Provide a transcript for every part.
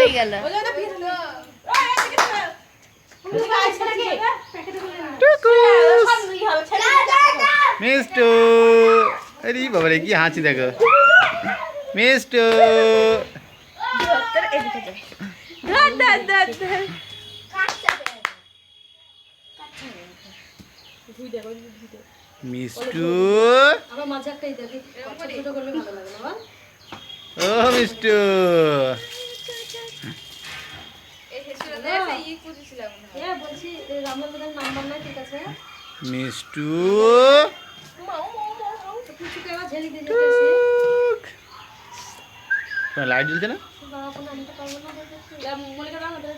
হয়ে গেল। মিষ্টু, আরে বাবারে কি হাঁচি দেখো। মিষ্টু ধর ধর ধর ধর। মিষ্টু, আমার মাঝে একটা দেখি ছোট করলে ভালো লাগে না বল? ও মিষ্টু, বলছি রামদাদার নাম্বার নাই ঠিক আছে মিষ্টু, কিছুকে আবার ঝেলি দিয়ে যেতেছি লাইট জ্বলছে না? বাবা কোনো আনতে পারবো না দেখেছি মনে করো আমাদের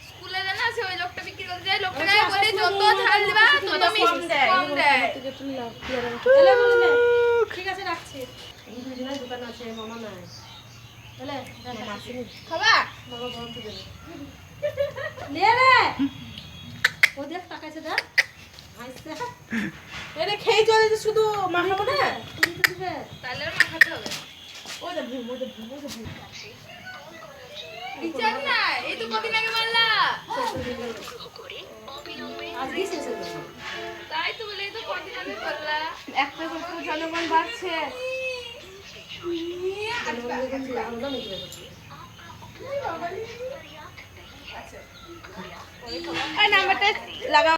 স্কুলে জানা আছে ওই লোকটা বিক্রি করতে যায়, লোকটাকে বলে যত ঝাল দিবা তত কম দেয়। ঠিক আছে রাখছি দুজনের দোকান আছে মামা নাই তাহলে খাবা বাবা ঘর থেকে নে রে ও দেখ তাকাইছে দেখ হাসছে এটা খেয়ে চলে যে শুধু মাখাবো না তুমি তো দিবে তাহলে আর মাখাতে হবে। টিচার না, এই তো কদিন আগে বললা। আজ দিছে সে তাই তো বলে এই তো কদিন আগে বললা। একটা করে জনগণ বাড়ছে। আমরা নাম্বারটা লাগা।